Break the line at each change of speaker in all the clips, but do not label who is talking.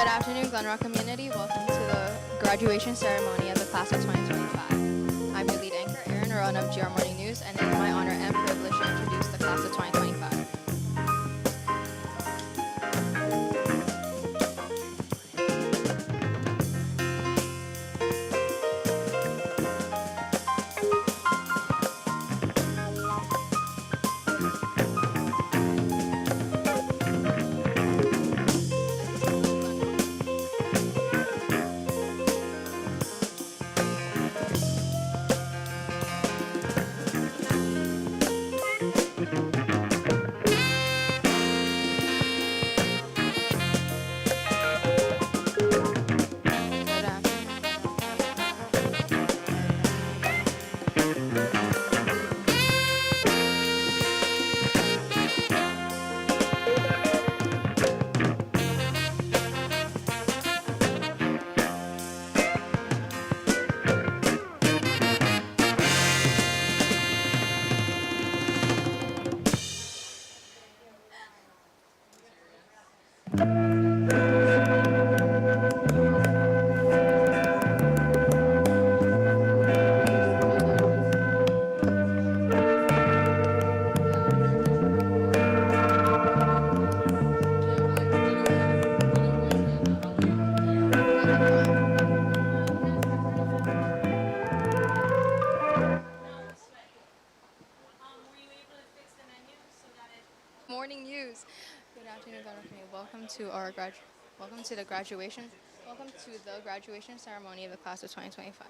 Good afternoon, Glen community. Welcome to the graduation ceremony of the class of 2025. I'm your lead anchor, Aaron Aron of GR Morning News, and it is my honor and privilege to introduce the class of 2025. Morning news. Good afternoon, Glen community. Welcome to the graduation ceremony of the class of 2025.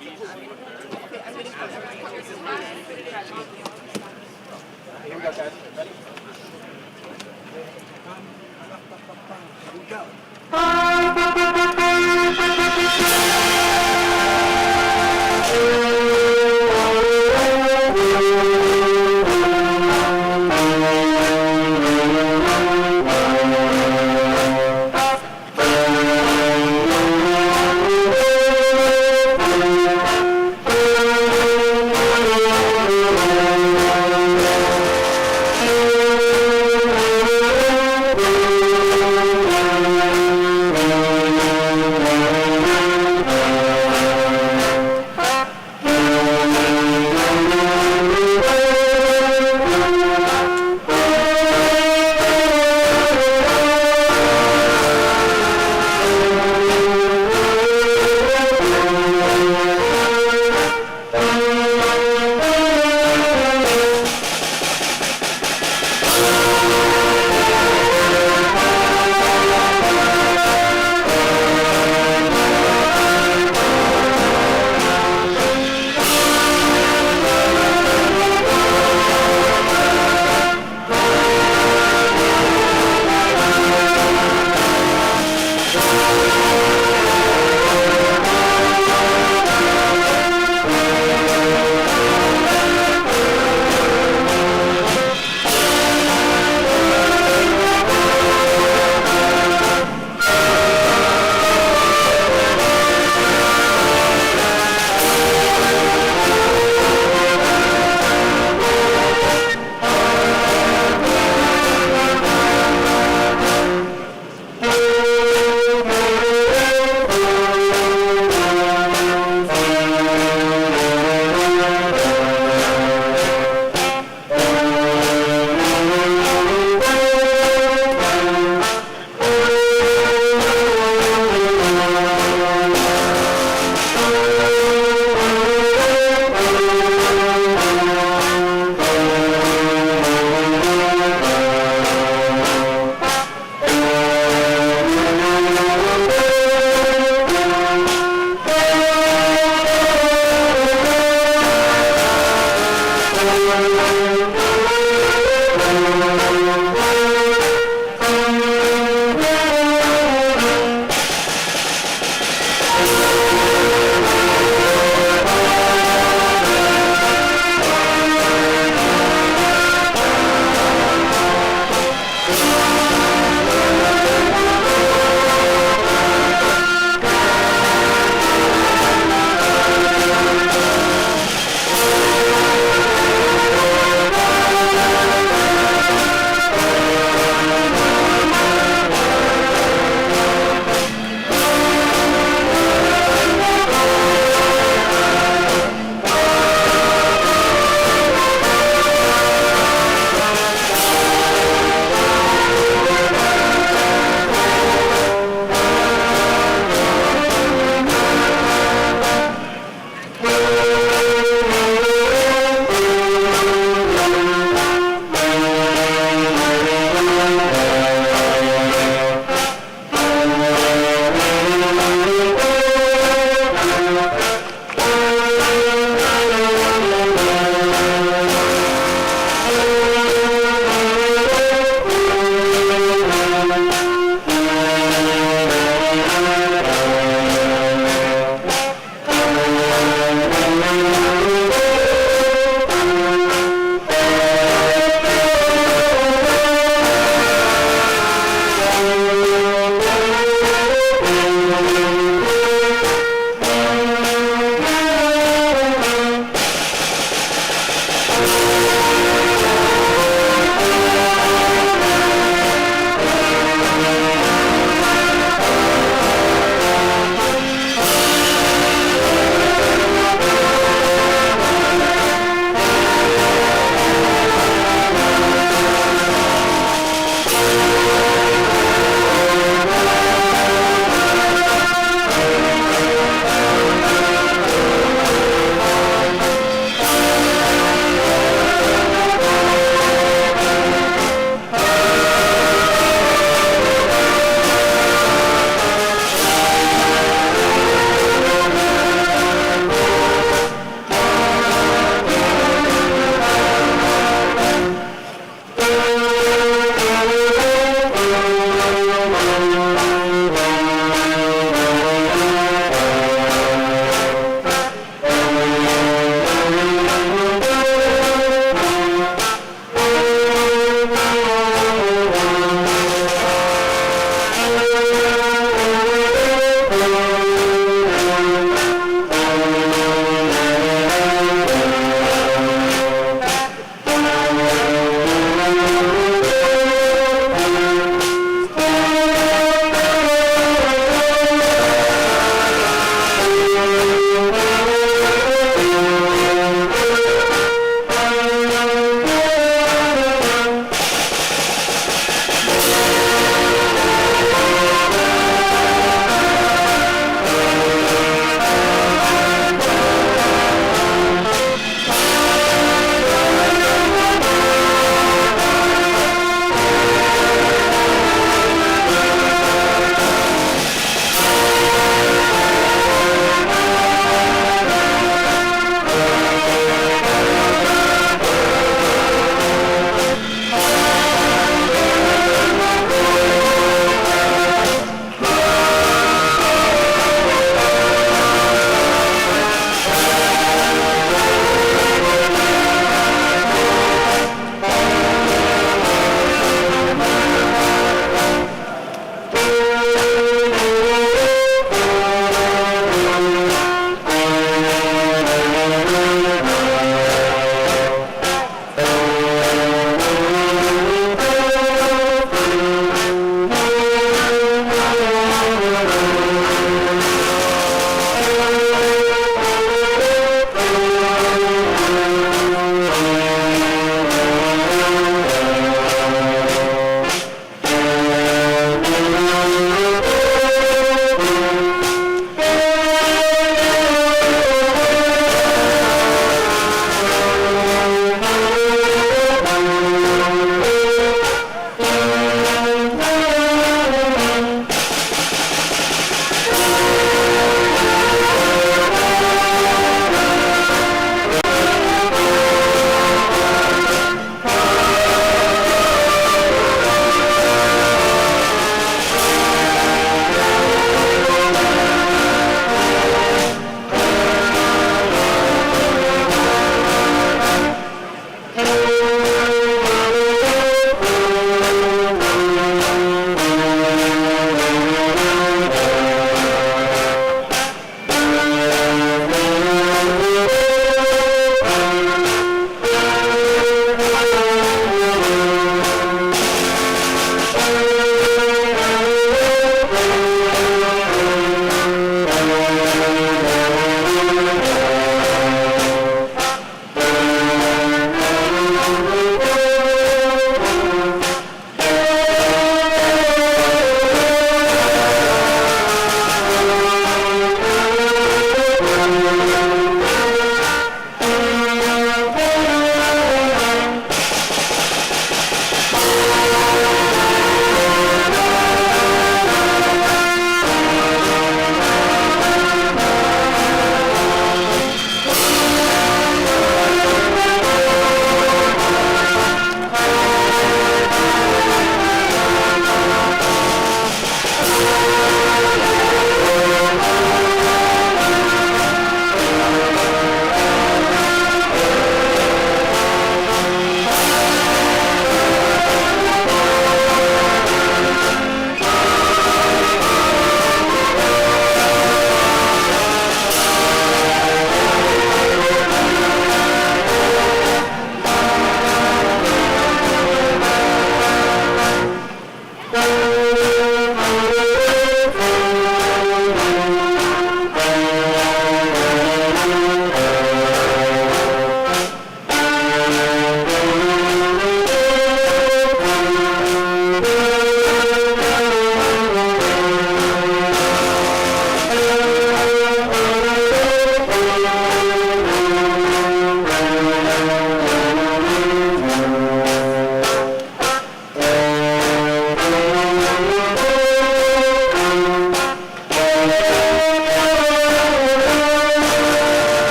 Here we go, guys. Ready? Here we go.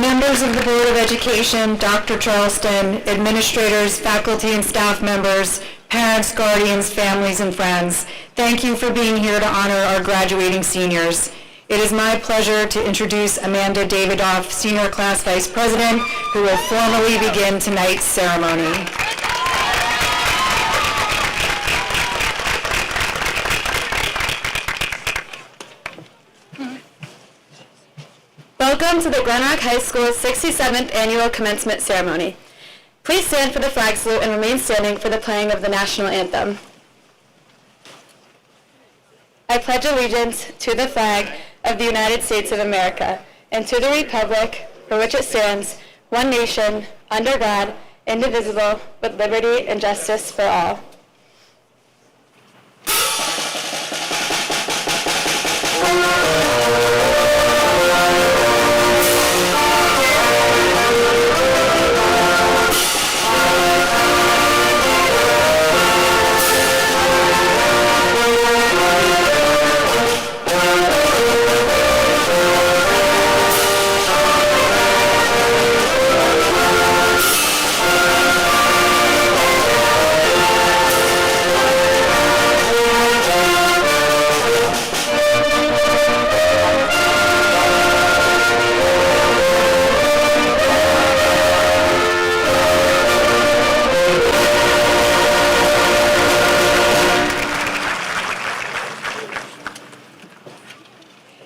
Members of the Board of Education, Dr. Charleston, administrators, faculty and staff members, parents, guardians, families, and friends, thank you for being here to honor our graduating seniors. It is my pleasure to introduce Amanda Davidoff, Senior Class Vice President, who will formally begin tonight's ceremony.
Welcome to the Glen High School's 67th Annual Commencement Ceremony. Please stand for the flag salute and remain standing for the playing of the National Anthem. I pledge allegiance to the flag of the United States of America and to the republic for which it stands, one nation, under God, indivisible, with liberty and justice for all.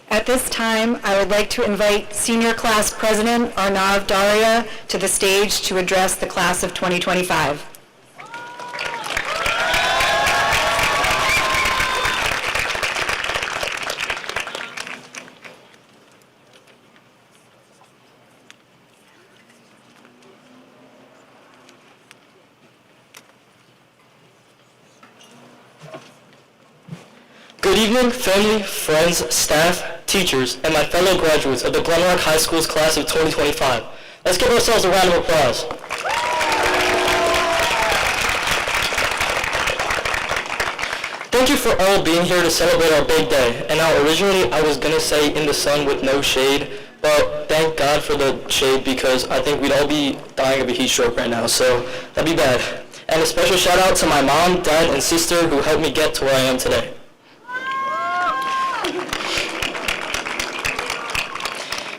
At this time, I would like to invite Senior Class President Arnav Daria to the stage to address the class of 2025.
Good evening, family, friends, staff, teachers, and my fellow graduates of the Glen High School's class of 2025. Let's give ourselves a round of applause. Thank you for all being here to celebrate our big day. And now originally I was going to say in the sun with no shade, but thank God for the shade because I think we'd all be dying of a heat stroke right now, so that'd be bad. And a special shout out to my mom, dad, and sister who helped me get to where I am today.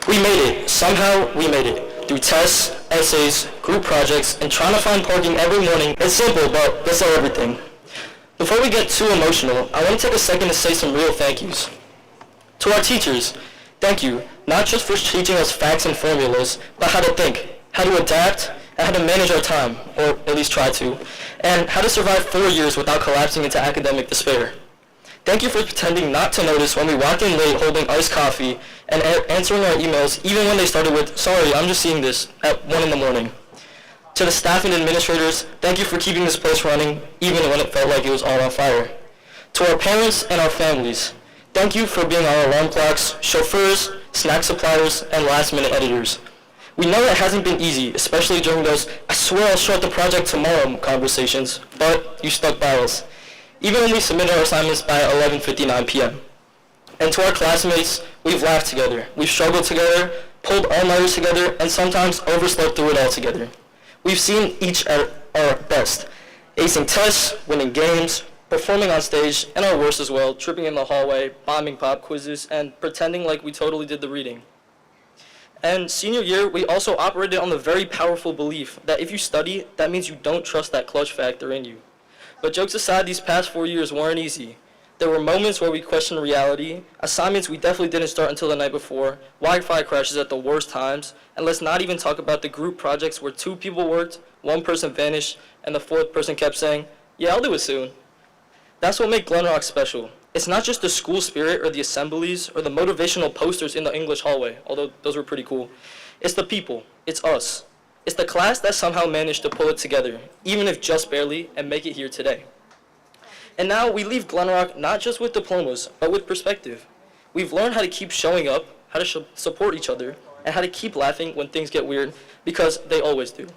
We made it. Somehow we made it. Through tests, essays, group projects, and trying to find parking every morning. It's simple, but that's not everything. Before we get too emotional, I want to take a second to say some real thank yous. To our teachers, thank you, not just for teaching us facts and formulas, but how to think, how to adapt, and how to manage our time, or at least try to, and how to survive 4 years without collapsing into academic despair. Thank you for pretending not to notice when we walked in late holding iced coffee and answering our emails even when they started with, "Sorry, I'm just seeing this," at 1 in the morning. To the staff and administrators, thank you for keeping this place running even when it felt like it was all on fire. To our parents and our families, thank you for being our alarm clocks, chauffeurs, snack suppliers, and last-minute editors. We know it hasn't been easy, especially during those "I swear I'll start the project tomorrow" conversations, but you stuck by us, even when we submitted our assignments by 11:59 p.m. And to our classmates, we've laughed together, we've struggled together, pulled all-nighters together, and sometimes overslept through it all together. We've seen each at our best, acing tests, winning games, performing on stage, and our worst as well, tripping in the hallway, bombing pop quizzes, and pretending like we totally did the reading. And senior year, we also operated on the very powerful belief that if you study, that means you don't trust that clutch factor in you. But jokes aside, these past 4 years weren't easy. There were moments where we questioned reality, assignments we definitely didn't start until the night before, Wi-Fi crashes at the worst times, and let's not even talk about the group projects where 2 people worked, 1 person vanished, and the 4th person kept saying, "Yeah, I'll do it soon." That's what makes Glen Rock special. It's not just the school spirit or the assemblies or the motivational posters in the English hallway, although those were pretty cool. It's the people. It's us. It's the class that somehow managed to pull it together, even if just barely, and make it here today. And now we leave Glen Rock not just with diplomas, but with perspective. We've learned how to keep showing up, how to support each other, and how to keep laughing when things get weird, because they always do.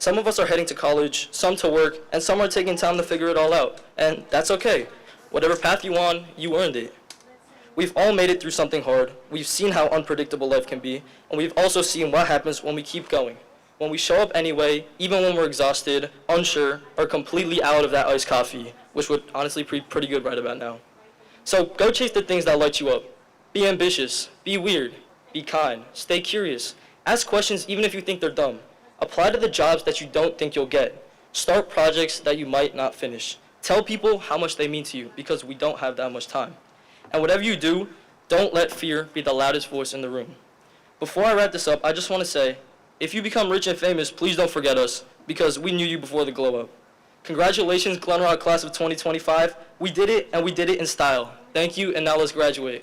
Some of us are heading to college, some to work, and some are taking time to figure it all out, and that's okay. Whatever path you on, you earned it. We've all made it through something hard. We've seen how unpredictable life can be, and we've also seen what happens when we keep going. When we show up anyway, even when we're exhausted, unsure, or completely out of that iced coffee, which would honestly be pretty good right about now. So go chase the things that light you up. Be ambitious, be weird, be kind, stay curious. Ask questions even if you think they're dumb. Apply to the jobs that you don't think you'll get. Start projects that you might not finish. Tell people how much they mean to you, because we don't have that much time. And whatever you do, don't let fear be the loudest voice in the room. Before I wrap this up, I just want to say, if you become rich and famous, please don't forget us, because we knew you before the glow up. Congratulations, Glen Rock class of 2025. We did it, and we did it in style. Thank you, and now let's graduate.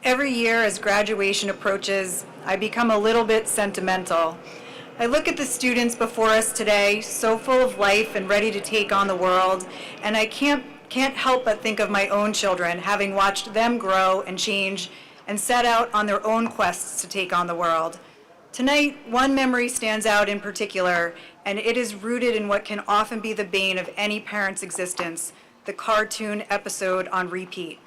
Every year as graduation approaches, I become a little bit sentimental. I look at the students before us today, so full of life and ready to take on the world, and I can't help but think of my own children, having watched them grow and change and set out on their own quests to take on the world. Tonight, one memory stands out in particular, and it is rooted in what can often be the bane of any parent's existence, the cartoon episode on repeat.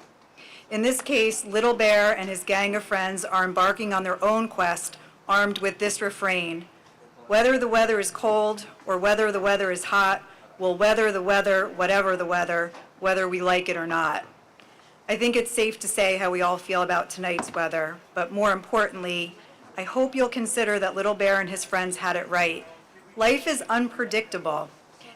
In this case, Little Bear and his gang of friends are embarking on their own quest, armed with this refrain: whether the weather is cold or whether the weather is hot, we'll weather the weather, whatever the weather, whether we like it or not. I think it's safe to say how we all feel about tonight's weather, but more importantly, I hope you'll consider that Little Bear and his friends had it right. Life is unpredictable,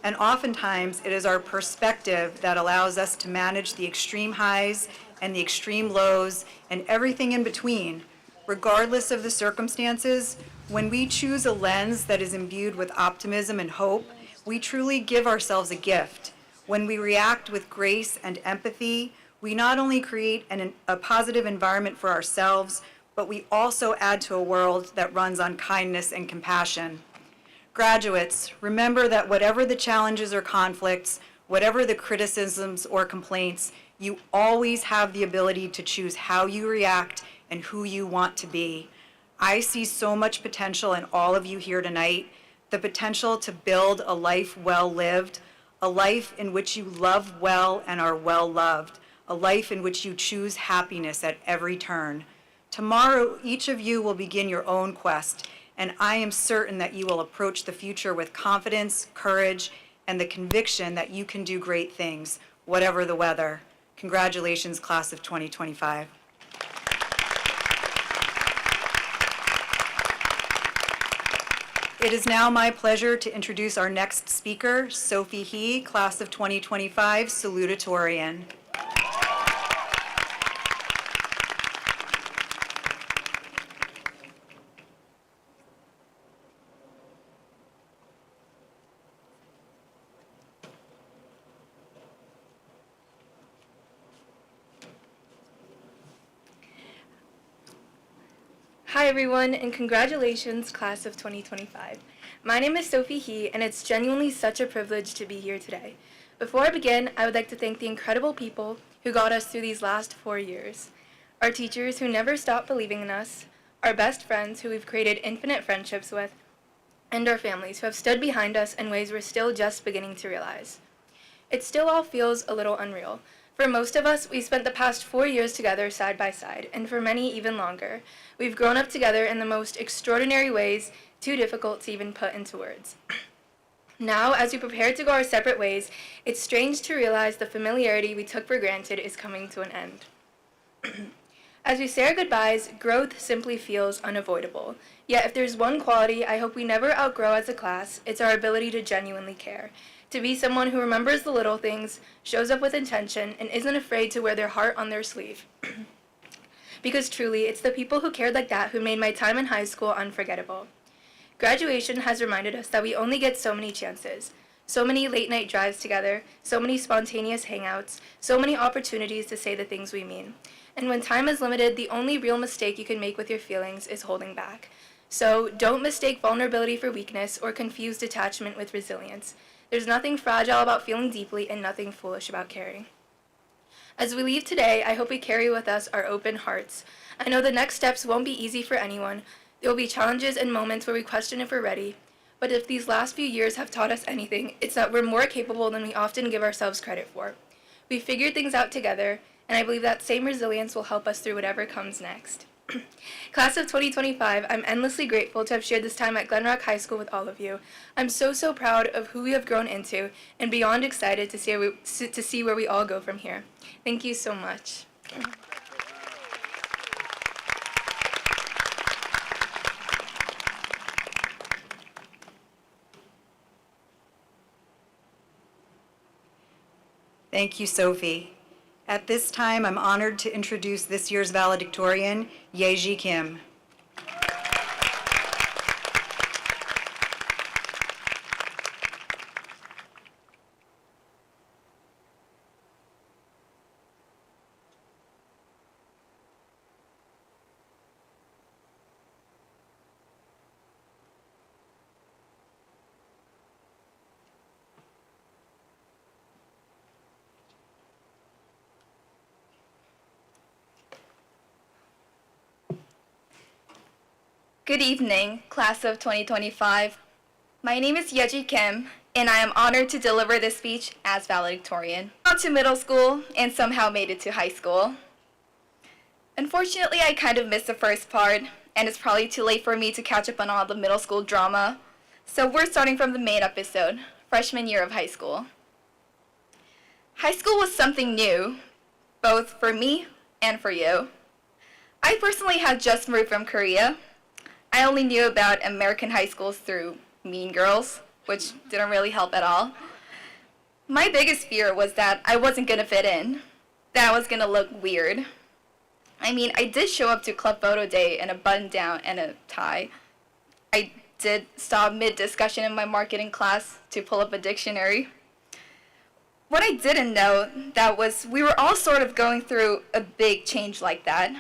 and oftentimes it is our perspective that allows us to manage the extreme highs and the extreme lows and everything in between. Regardless of the circumstances, when we choose a lens that is imbued with optimism and hope, we truly give ourselves a gift. When we react with grace and empathy, we not only create a positive environment for ourselves, but we also add to a world that runs on kindness and compassion. Graduates, remember that whatever the challenges or conflicts, whatever the criticisms or complaints, you always have the ability to choose how you react and who you want to be. I see so much potential in all of you here tonight, the potential to build a life well lived, a life in which you love well and are well loved, a life in which you choose happiness at every turn. Tomorrow, each of you will begin your own quest, and I am certain that you will approach the future with confidence, courage, and the conviction that you can do great things, whatever the weather. Congratulations, class of 2025. It is now my pleasure to introduce our next speaker, Sophie He, class of 2025, Salutatorian.
Hi everyone, and congratulations, class of 2025. My name is Sophie He, and it's genuinely such a privilege to be here today. Before I begin, I would like to thank the incredible people who got us through these last 4 years. Our teachers who never stopped believing in us, our best friends who we've created infinite friendships with, and our families who have stood behind us in ways we're still just beginning to realize. It still all feels a little unreal. For most of us, we spent the past 4 years together side by side, and for many even longer. We've grown up together in the most extraordinary ways, too difficult to even put into words. Now, as we prepare to go our separate ways, it's strange to realize the familiarity we took for granted is coming to an end. As we say our goodbyes, growth simply feels unavoidable. Yet if there's one quality I hope we never outgrow as a class, it's our ability to genuinely care. To be someone who remembers the little things, shows up with intention, and isn't afraid to wear their heart on their sleeve. Because truly, it's the people who cared like that who made my time in high school unforgettable. Graduation has reminded us that we only get so many chances, so many late-night drives together, so many spontaneous hangouts, so many opportunities to say the things we mean. And when time is limited, the only real mistake you can make with your feelings is holding back. So don't mistake vulnerability for weakness or confuse detachment with resilience. There's nothing fragile about feeling deeply and nothing foolish about caring. As we leave today, I hope we carry with us our open hearts. I know the next steps won't be easy for anyone. There will be challenges and moments where we question if we're ready. But if these last few years have taught us anything, it's that we're more capable than we often give ourselves credit for. We figured things out together, and I believe that same resilience will help us through whatever comes next. Class of 2025, I'm endlessly grateful to have shared this time at Glen High School with all of you. I'm so proud of who we have grown into and beyond excited to see where we all go from here. Thank you so much.
Thank you, Sophie. At this time, I'm honored to introduce this year's valedictorian, Yeji Kim.
Good evening, class of 2025. My name is Yeji Kim, and I am honored to deliver this speech as valedictorian. I got to middle school and somehow made it to high school. Unfortunately, I kind of missed the first part, and it's probably too late for me to catch up on all the middle school drama. So we're starting from the main episode, freshman year of high school. High school was something new, both for me and for you. I personally had just moved from Korea. I only knew about American high schools through Mean Girls, which didn't really help at all. My biggest fear was that I wasn't going to fit in, that I was going to look weird. I mean, I did show up to club photo day in a button-down and a tie. I did stop mid-discussion in my marketing class to pull up a dictionary. What I didn't know that was we were all sort of going through a big change like that.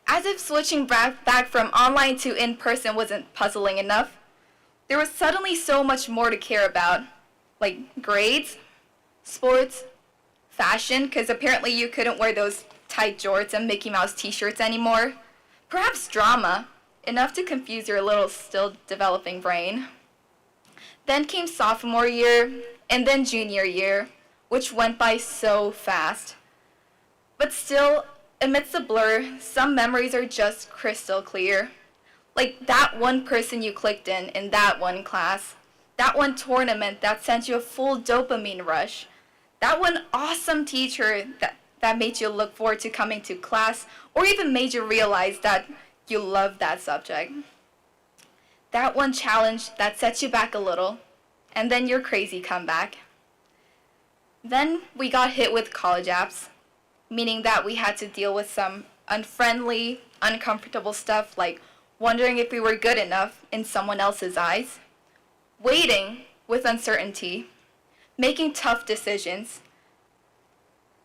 As if switching back from online to in-person wasn't puzzling enough, there was suddenly so much more to care about, like grades, sports, fashion, because apparently you couldn't wear those tight jorts and Mickey Mouse t-shirts anymore. Perhaps drama, enough to confuse your little still developing brain. Then came sophomore year, and then junior year, which went by so fast. But still, amidst the blur, some memories are just crystal clear. Like that one person you clicked in that one class, that one tournament that sent you a full dopamine rush, that one awesome teacher that made you look forward to coming to class, or even made you realize that you loved that subject. That one challenge that sets you back a little, and then your crazy comeback. Then we got hit with college apps, meaning that we had to deal with some unfriendly, uncomfortable stuff like wondering if we were good enough in someone else's eyes, waiting with uncertainty, making tough decisions.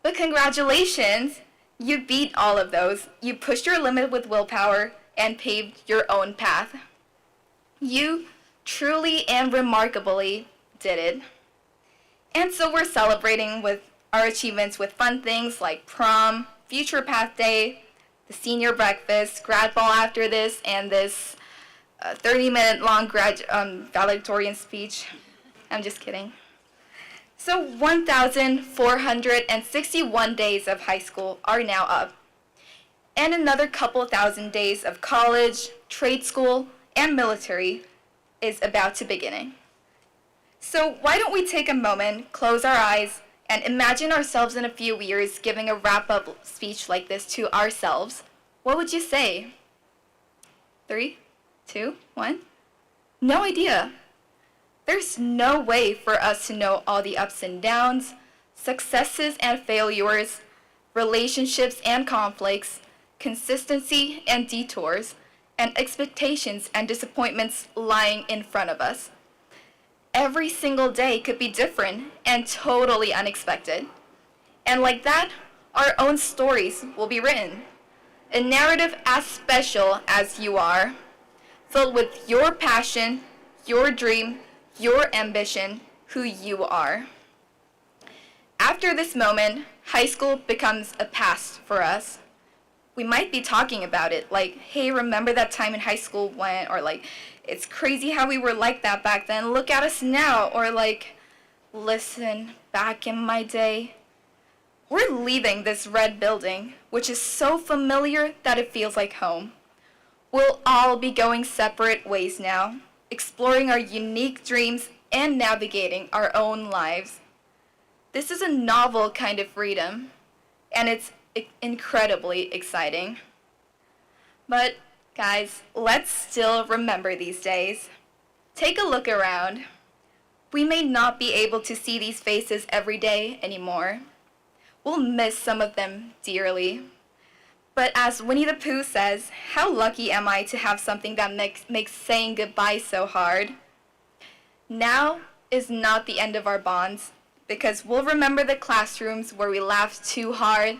But congratulations, you beat all of those. You pushed your limit with willpower and paved your own path. You truly and remarkably did it. And so we're celebrating with our achievements with fun things like prom, future path day, the senior breakfast, grad ball after this, and this 30-minute long valedictorian speech. I'm just kidding. So 1,461 days of high school are now up. And another couple thousand days of college, trade school, and military is about to begin. So why don't we take a moment, close our eyes, and imagine ourselves in a few years giving a wrap-up speech like this to ourselves. What would you say? 3, 2, 1? No idea. There's no way for us to know all the ups and downs, successes and failures, relationships and conflicts, consistency and detours, and expectations and disappointments lying in front of us. Every single day could be different and totally unexpected. And like that, our own stories will be written. A narrative as special as you are, filled with your passion, your dream, your ambition, who you are. After this moment, high school becomes a past for us. We might be talking about it, like, hey, remember that time in high school when, or like, it's crazy how we were like that back then, look at us now, or like, listen, back in my day. We're leaving this red building, which is so familiar that it feels like home. We'll all be going separate ways now, exploring our unique dreams and navigating our own lives. This is a novel kind of freedom, and it's incredibly exciting. But guys, let's still remember these days. Take a look around. We may not be able to see these faces every day anymore. We'll miss some of them dearly. But as Winnie the Pooh says, how lucky am I to have something that makes saying goodbye so hard? Now is not the end of our bonds, because we'll remember the classrooms where we laughed too hard,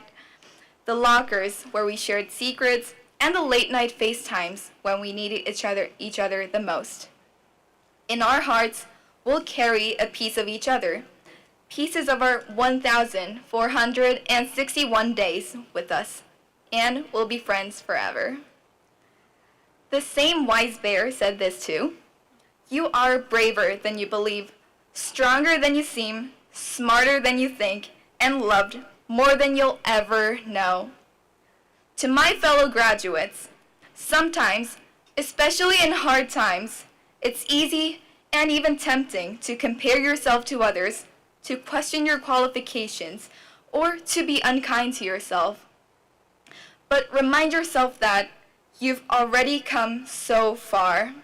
the lockers where we shared secrets, and the late-night FaceTimes when we needed each other the most. In our hearts, we'll carry a piece of each other, pieces of our 1,461 days with us, and we'll be friends forever. The same wise bear said this too. You are braver than you believe, stronger than you seem, smarter than you think, and loved more than you'll ever know. To my fellow graduates, sometimes, especially in hard times, it's easy and even tempting to compare yourself to others, to question your qualifications, or to be unkind to yourself. But remind yourself that you've already come so far.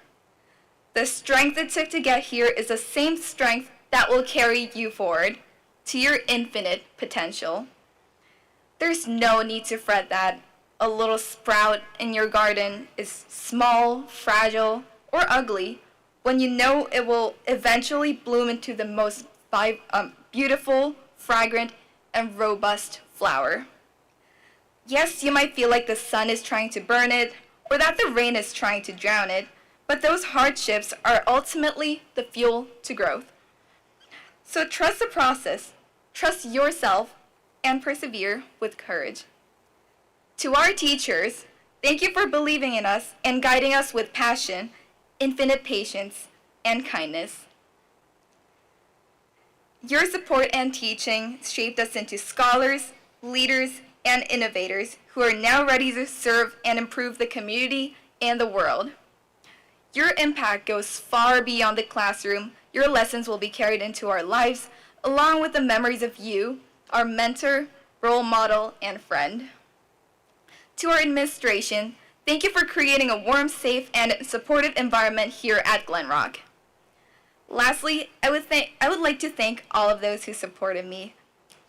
The strength it took to get here is the same strength that will carry you forward to your infinite potential. There's no need to fret that a little sprout in your garden is small, fragile, or ugly when you know it will eventually bloom into the most beautiful, fragrant, and robust flower. Yes, you might feel like the sun is trying to burn it, or that the rain is trying to drown it, but those hardships are ultimately the fuel to growth. So trust the process, trust yourself, and persevere with courage. To our teachers, thank you for believing in us and guiding us with passion, infinite patience, and kindness. Your support and teaching shaped us into scholars, leaders, and innovators who are now ready to serve and improve the community and the world. Your impact goes far beyond the classroom. Your lessons will be carried into our lives, along with the memories of you, our mentor, role model, and friend. To our administration, thank you for creating a warm, safe, and supportive environment here at Glen Rock. Lastly, I would like to thank all of those who supported me.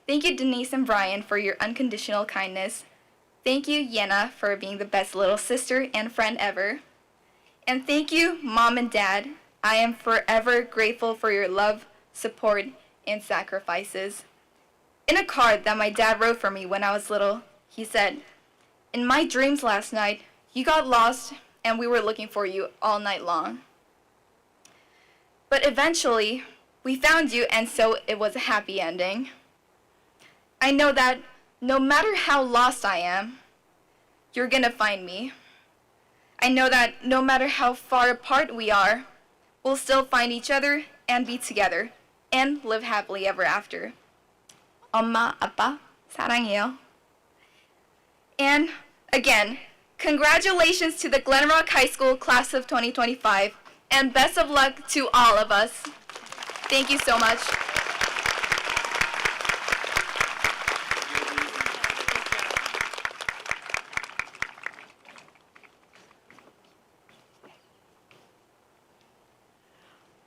Thank you, Denise and Brian, for your unconditional kindness. Thank you, Yenna, for being the best little sister and friend ever. And thank you, Mom and Dad. I am forever grateful for your love, support, and sacrifices. In a card that my dad wrote for me when I was little, he said, "In my dreams last night, you got lost and we were looking for you all night long. But eventually, we found you, and so it was a happy ending. I know that no matter how lost I am, you're gonna find me. I know that no matter how far apart we are, we'll still find each other and be together and live happily ever after. 엄마, 아빠, 사랑해요." And again, congratulations to the Glen Rock High School class of 2025, and best of luck to all of us. Thank you so much.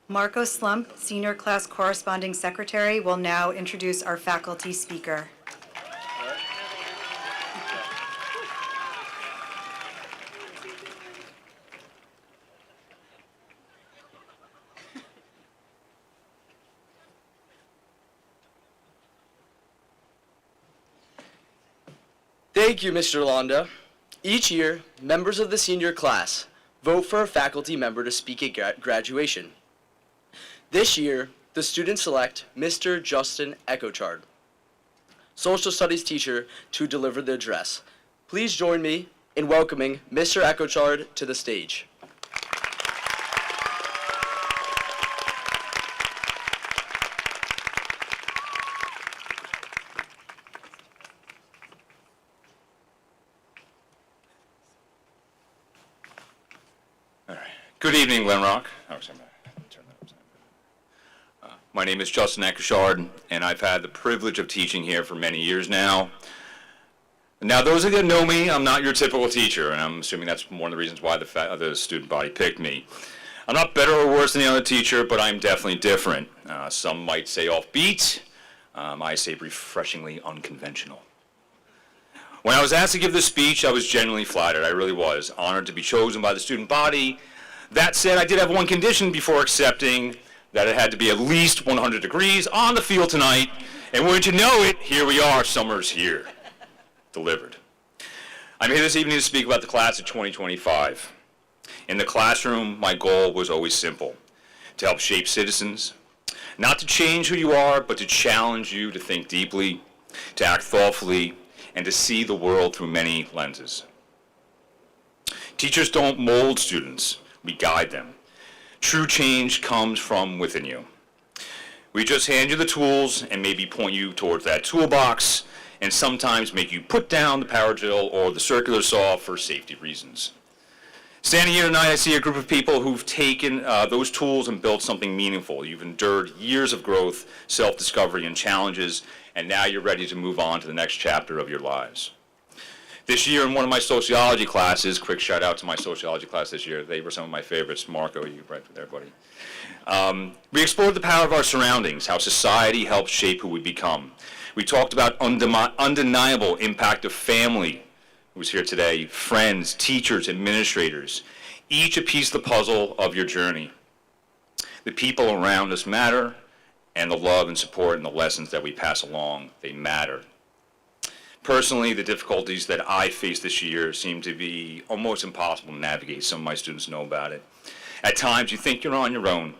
Marco Slump, Senior Class Corresponding Secretary, will now introduce our faculty speaker.
Thank you, Mr. Londa. Each year, members of the senior class vote for a faculty member to speak at graduation. This year, the students select Mr. Justin Echochard. social studies teacher, to deliver the address. Please join me in welcoming Mr. Echochard to the stage.
Good evening, Glen Rock. My name is Justin Echochard, and I've had the privilege of teaching here for many years now. Now, those of you that know me, I'm not your typical teacher, and I'm assuming that's one of the reasons why the student body picked me. I'm not better or worse than the other teacher, but I'm definitely different. Some might say offbeat. I say refreshingly unconventional. When I was asked to give this speech, I was genuinely flattered. I really was. Honored to be chosen by the student body. That said, I did have one condition before accepting, that it had to be at least 100 degrees on the field tonight. And wouldn't you know it, here we are, summer's here. Delivered. I'm here this evening to speak about the class of 2025. In the classroom, my goal was always simple: to help shape citizens, not to change who you are, but to challenge you to think deeply, to act thoughtfully, and to see the world through many lenses. Teachers don't mold students, we guide them. True change comes from within you. We just hand you the tools and maybe point you towards that toolbox, and sometimes make you put down the power drill or the circular saw for safety reasons. Standing here tonight, I see a group of people who've taken those tools and built something meaningful. You've endured years of growth, self-discovery, and challenges, and now you're ready to move on to the next chapter of your lives. This year in one of my sociology classes, quick shout out to my sociology class this year, they were some of my favorites. Marco, you right there, buddy. We explored the power of our surroundings, how society helps shape who we become. We talked about undeniable impact of family, who's here today, friends, teachers, administrators, each a piece of the puzzle of your journey. The people around us matter, and the love and support and the lessons that we pass along, they matter. Personally, the difficulties that I faced this year seem to be almost impossible to navigate. Some of my students know about it. At times, you think you're on your own,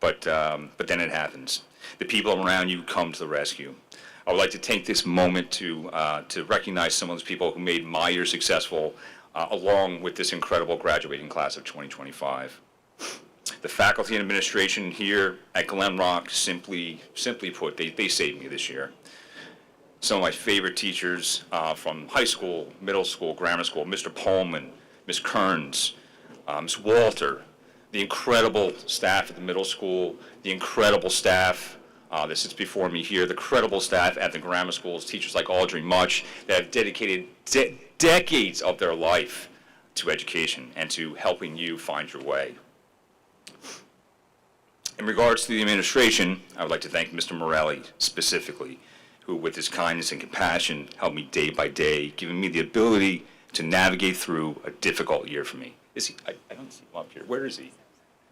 but then it happens. The people around you come to the rescue. I would like to take this moment to recognize some of those people who made my year successful, along with this incredible graduating class of 2025. The faculty and administration here at Glen Rock, simply put, they saved me this year. Some of my favorite teachers from high school, middle school, grammar school, Mr. Pullman, Ms. Kearns, Ms. Walter, the incredible staff at the middle school, the incredible staff that sits before me here, the credible staff at the grammar schools, teachers like Audrey Much, that have dedicated decades of their life to education and to helping you find your way. In regards to the administration, I would like to thank Mr. Morelli specifically, who with his kindness and compassion helped me day by day, giving me the ability to navigate through a difficult year for me. Is he? I don't see him up here. Where is he?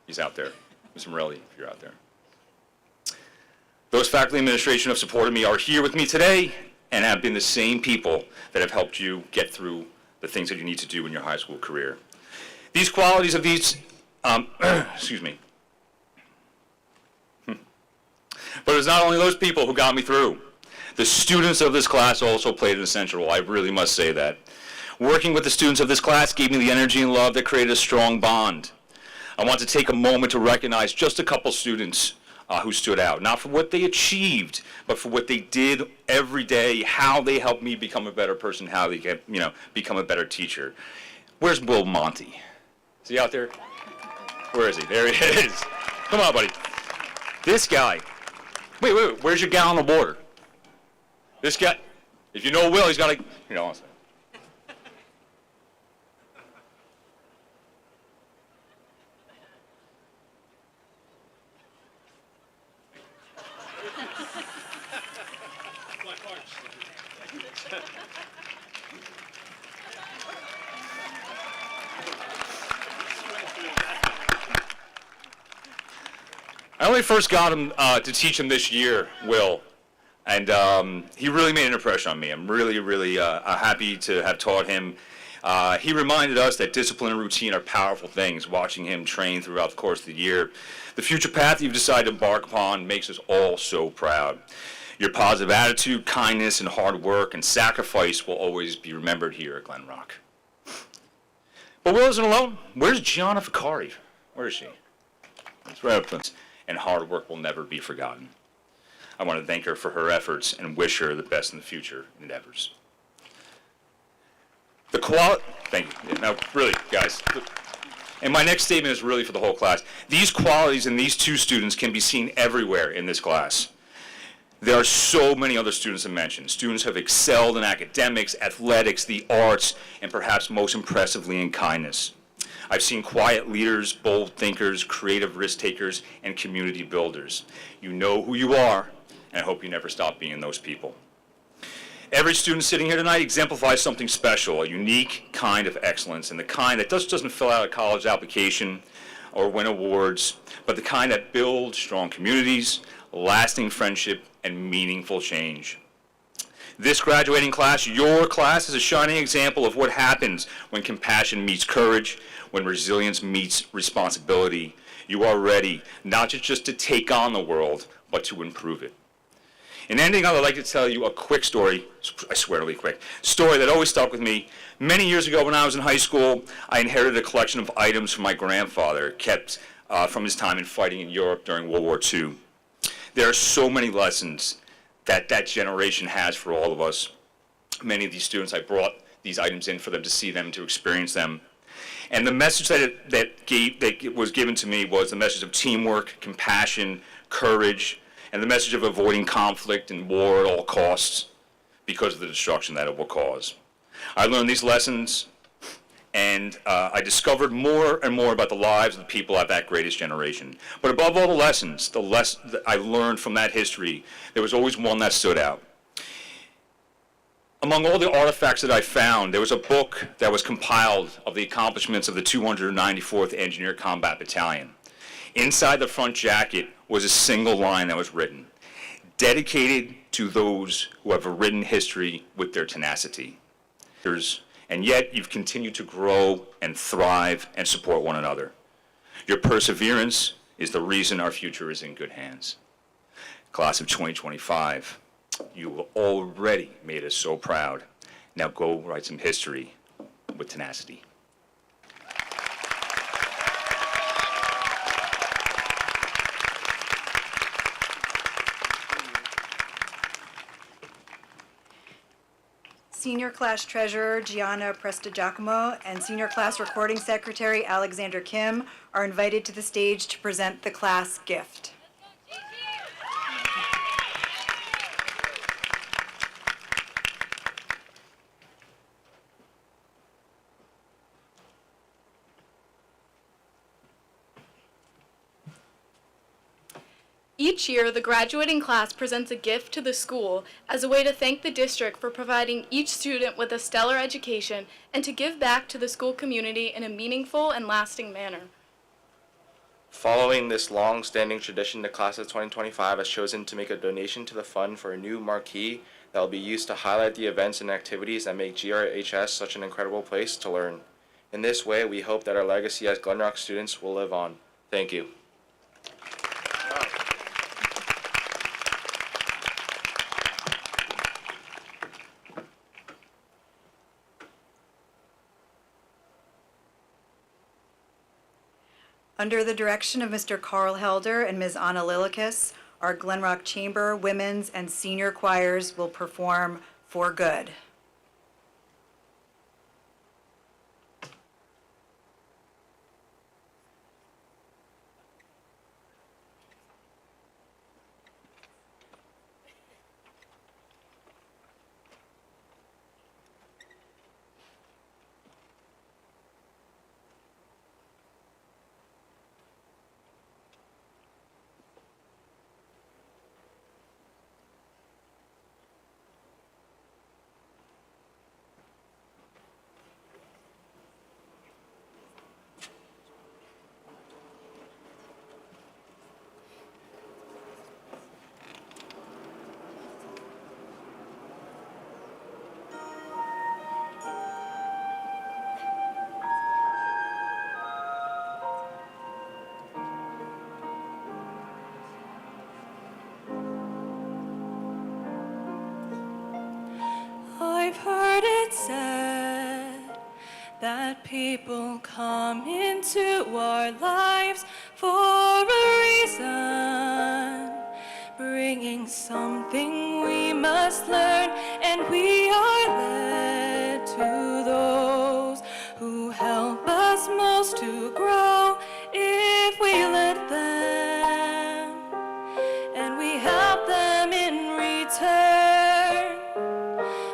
He's out there. Mr. Morelli, if you're out there. Those faculty and administration who have supported me are here with me today and have been the same people that have helped you get through the things that you need to do in your high school career. These qualities of these, excuse me. But it's not only those people who got me through. The students of this class also played an essential role. I really must say that. Working with the students of this class gave me the energy and love that created a strong bond. I want to take a moment to recognize just a couple students who stood out, not for what they achieved, but for what they did every day, how they helped me become a better person, how they get, become a better teacher. Where's Will Monty? Is he out there? Where is he? There he is. Come on, buddy. This guy. Wait, where's your gallon of water? This guy, if you know Will, he's got to, I only first got him to teach him this year, Will, and he really made an impression on me. I'm really happy to have taught him. He reminded us that discipline and routine are powerful things, watching him train throughout the course of the year. The future path you've decided to embark upon makes us all so proud. Your positive attitude, kindness, and hard work and sacrifice will always be remembered here at Glen Rock. But Will isn't alone. Where's Gianna Ficari? Where is she? It's right up there. And hard work will never be forgotten. I want to thank her for her efforts and wish her the best in the future endeavors. Thank you. Yeah, now, really, guys. And my next statement is really for the whole class. These qualities in these two students can be seen everywhere in this class. There are so many other students to mention. Students have excelled in academics, athletics, the arts, and perhaps most impressively in kindness. I've seen quiet leaders, bold thinkers, creative risk takers, and community builders. You know who you are, and I hope you never stop being those people. Every student sitting here tonight exemplifies something special, a unique kind of excellence, and the kind that just doesn't fill out a college application or win awards, but the kind that builds strong communities, lasting friendship, and meaningful change. This graduating class, your class, is a shining example of what happens when compassion meets courage, when resilience meets responsibility. You are ready, not just to take on the world, but to improve it. In ending, I would like to tell you a quick story, I swear it'll be quick, story that always stuck with me. Many years ago when I was in high school, I inherited a collection of items from my grandfather, kept from his time in fighting in Europe during World War II. There are so many lessons that generation has for all of us. Many of these students, I brought these items in for them to see them, to experience them. And the message that was given to me was the message of teamwork, compassion, courage, and the message of avoiding conflict and war at all costs because of the destruction that it will cause. I learned these lessons, and I discovered more and more about the lives of the people of that greatest generation. But above all the lessons that I learned from that history, there was always one that stood out. Among all the artifacts that I found, there was a book that was compiled of the accomplishments of the 294th Engineer Combat Battalion. Inside the front jacket was a single line that was written, dedicated to those who have written history with their tenacity. And yet you've continued to grow and thrive and support one another. Your perseverance is the reason our future is in good hands. Class of 2025, you have already made us so proud. Now go write some history with tenacity.
Senior Class Treasurer Gianna Prestigiacomo and Senior Class Recording Secretary Alexander Kim are invited to the stage to present the class gift.
Each year, the graduating class presents a gift to the school as a way to thank the district for providing each student with a stellar education and to give back to the school community in a meaningful and lasting manner.
Following this long-standing tradition, the class of 2025 has chosen to make a donation to the fund for a new marquee that will be used to highlight the events and activities that make GRHS such an incredible place to learn. In this way, we hope that our legacy as Glen Rock students will live on. Thank you.
Under the direction of Mr. Carl Helder and Ms. Anna Lilikis, our Glen Rock Chamber, Women's, and Senior choirs will perform For Good.
that people come into our lives for a reason, bringing something we must learn, and we are led to those who help us most to grow if we let them, and we help them in return.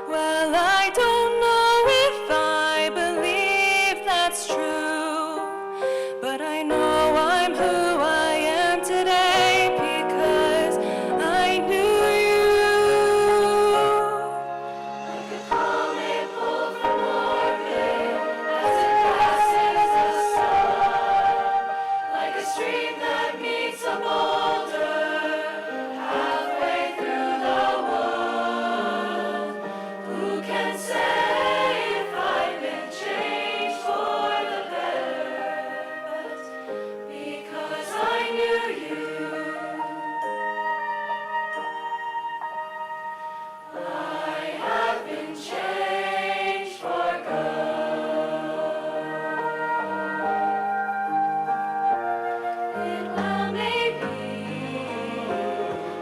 Well, I don't know if I believe that's true, but I know I'm who I am today because I knew you. Like a comet pulled from orbit as it passes the sun, like a stream that meets a boulder halfway through the wood. Who can say if I've been changed for the better? But because I knew you, I have been changed for good. It well may be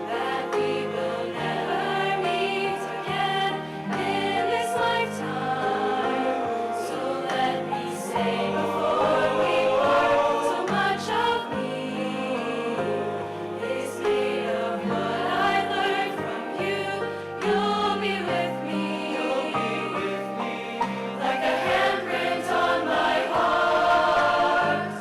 that we will never meet again in this lifetime. So let me say before we part, so much of me is made of what I learned from you. You'll be with me, like a handprint on my heart.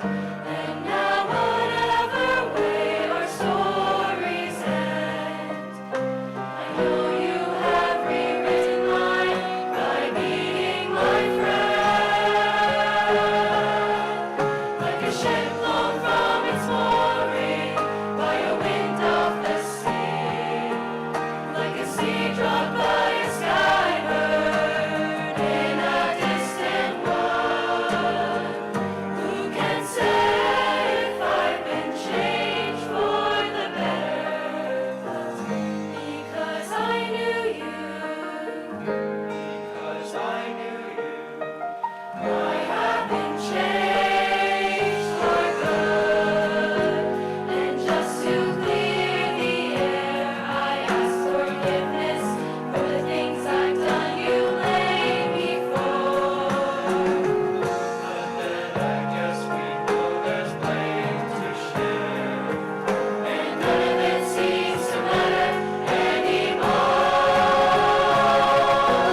And now whatever way our stories end, I know you have rewritten mine by being my friend. Like a ship blown from its mooring by a wind off the sea, like a seed dropped by a skybird in a distant wood. Who can say if I've been changed for the better? Because I knew you. Because I knew you. I have been changed for good. And just to clear the air, I ask forgiveness for the things I've done you blame me for. But then I guess we know there's blame to share, and none of it seems to matter anymore.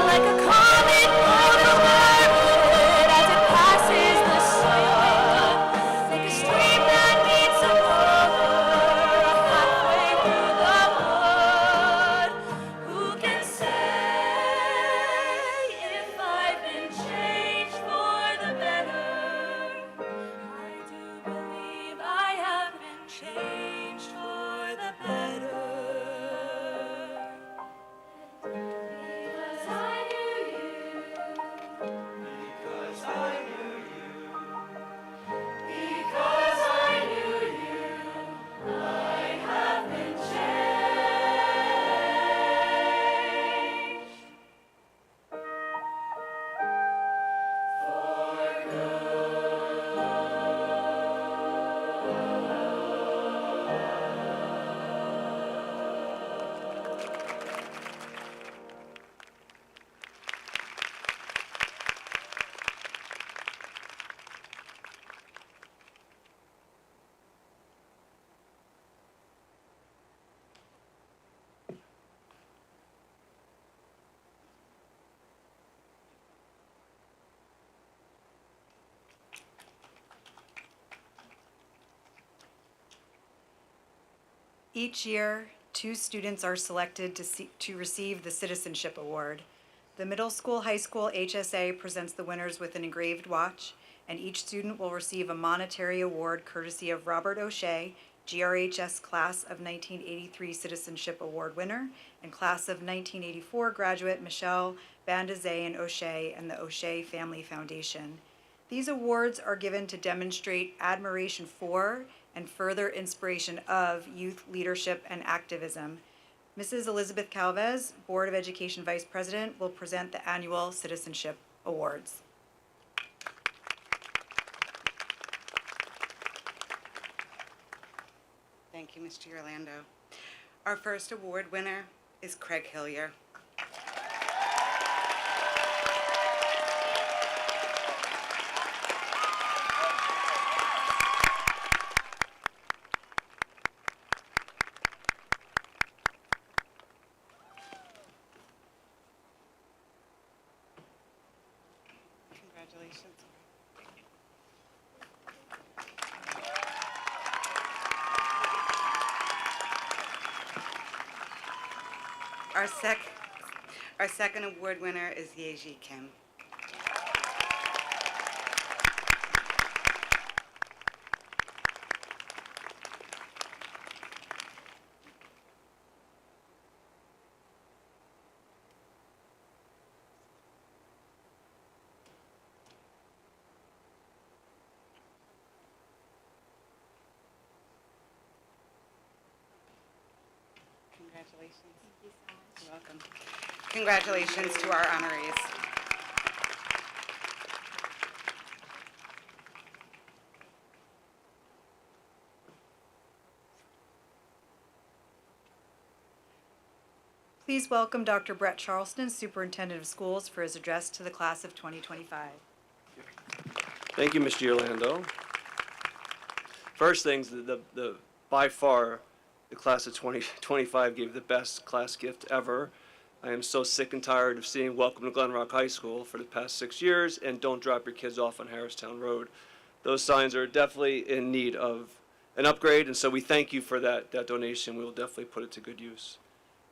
Like a comet pulled from orbit as it passes the sun, like a stream that meets a boulder halfway through the wood. Who can say if I've been changed for the better? I do believe I have been changed for the better. Because I knew you. Because I knew you. Because I knew you. I have been changed for
Each year, 2 students are selected to receive the Citizenship Award. The middle school, high school HSA presents the winners with an engraved watch, and each student will receive a monetary award courtesy of Robert O'Shea, GRHS Class of 1983 Citizenship Award winner, and Class of 1984 graduate Michelle Bandazay and O'Shea and the O'Shea Family Foundation. These awards are given to demonstrate admiration for and further inspiration of youth leadership and activism. Mrs. Elizabeth Calvez, Board of Education Vice President, will present the annual Citizenship Awards. Thank you, Mr. Orlando. Our first award winner is Craig Hillier. Congratulations. Our second award winner is Yeji Kim. Congratulations. Thank you so much. You're welcome. Congratulations to our honorees. Please welcome Dr. Brett Charleston, Superintendent of Schools, for his address to the class of 2025.
Thank you, Mr. Orlando. First things, by far, the class of 2025 gave the best class gift ever. I am so sick and tired of seeing Welcome to Glen Rock High School for the past 6 years and Don't Drop Your Kids Off on Harristown Road. Those signs are definitely in need of an upgrade, and so we thank you for that donation. We will definitely put it to good use.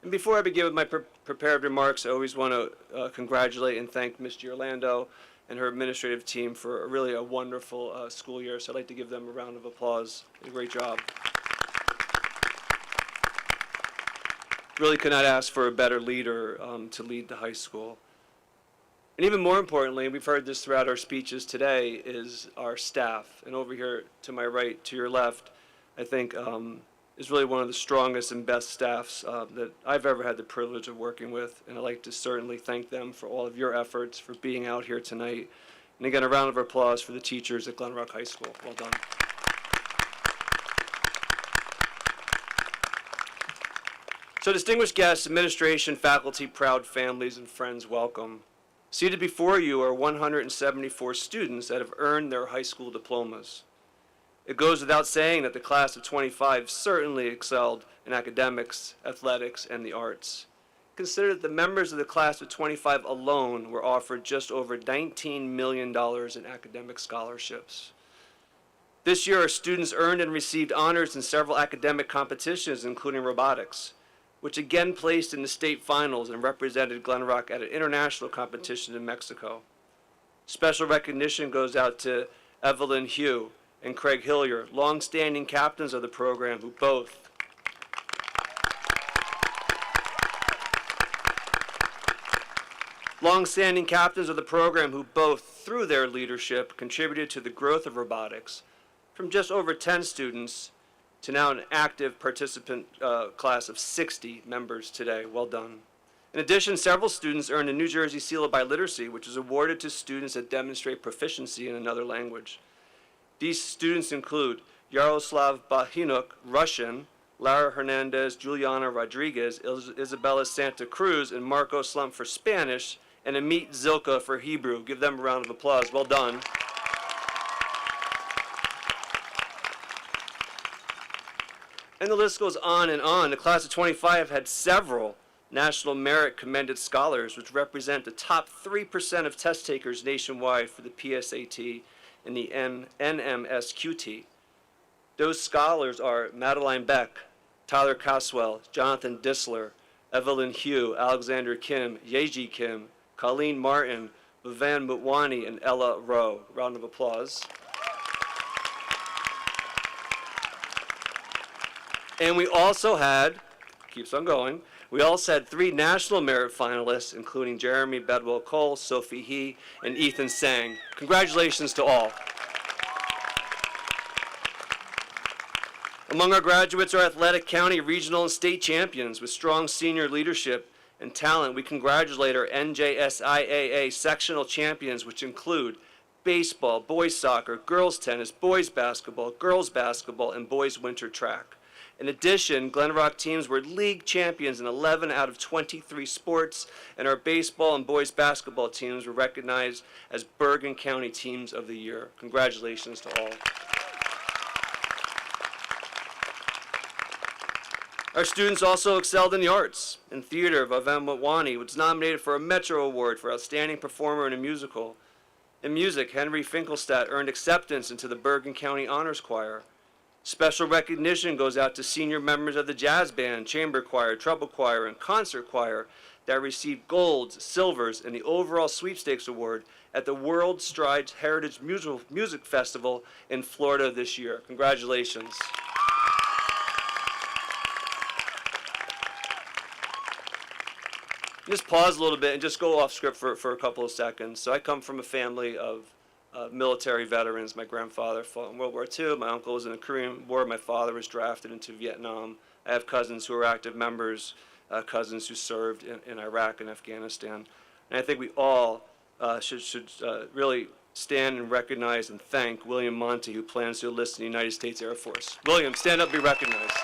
And before I begin with my prepared remarks, I always want to congratulate and thank Mr. Orlando and her administrative team for really a wonderful school year. So I'd like to give them a round of applause. A great job. Really could not ask for a better leader to lead the high school. And even more importantly, we've heard this throughout our speeches today, is our staff. And over here to my right, to your left, I think is really one of the strongest and best staffs that I've ever had the privilege of working with. And I'd like to certainly thank them for all of your efforts, for being out here tonight. And again, a round of applause for the teachers at Glen Rock High School. Well done. So distinguished guests, administration, faculty, proud families, and friends, welcome. Seated before you are 174 students that have earned their high school diplomas. It goes without saying that the class of 25 certainly excelled in academics, athletics, and the arts. Consider that the members of the class of 25 alone were offered just over $19 million in academic scholarships. This year, our students earned and received honors in several academic competitions, including robotics, which again placed in the state finals and represented Glen Rock at an international competition in Mexico. Special recognition goes out to Evelyn Hugh and Craig Hillier, long-standing captains of the program who both through their leadership, contributed to the growth of robotics from just over 10 students to now an active participant class of 60 members today. Well done. In addition, several students earned a New Jersey Seal of Biliteracy, which is awarded to students that demonstrate proficiency in another language. These students include Yaroslav Bahinuk, Russian, Lara Hernandez, Juliana Rodriguez, Isabella Santa Cruz, and Marco Slump for Spanish, and Amit Zilka for Hebrew. Give them a round of applause. Well done. And the list goes on and on. The class of 25 had several National Merit Commended Scholars, which represent the top 3% of test takers nationwide for the PSAT and the NMSQT. Those scholars are Madeline Beck, Tyler Caswell, Jonathan Disler, Evelyn Hugh, Alexander Kim, Yeji Kim, Colleen Martin, Vivan Mutwani, and Ella Rowe. Round of applause. And we also had, keeps on going, we also had 3 National Merit finalists, including Jeremy Bedwell Cole, Sophie He, and Ethan Sang. Congratulations to all. Among our graduates are athletic county, regional, and state champions with strong senior leadership and talent. We congratulate our NJSIAA sectional champions, which include baseball, boys soccer, girls tennis, boys basketball, and boys winter track. In addition, Glen Rock teams were league champions in 11 out of 23 sports, and our baseball and boys basketball teams were recognized as Bergen County Teams of the Year. Congratulations to all. Our students also excelled in the arts. In theater, Vavem Watwani was nominated for a Metro Award for Outstanding Performer in a Musical. In music, Henry Finkelstadt earned acceptance into the Bergen County Honors Choir. Special recognition goes out to senior members of the jazz band, chamber choir, treble choir, and concert choir that received golds, silvers, and the overall sweepstakes award at the World Strides Heritage Music Festival in Florida this year. Congratulations. Just pause a little bit and just go off script for a couple of seconds. So I come from a family of military veterans. My grandfather fought in World War II. My uncle was in the Korean War. My father was drafted into Vietnam. I have cousins who are active members, cousins who served in Iraq and Afghanistan. And I think we all should really stand and recognize and thank William Monty, who plans to enlist in the United States Air Force. William, stand up and be recognized.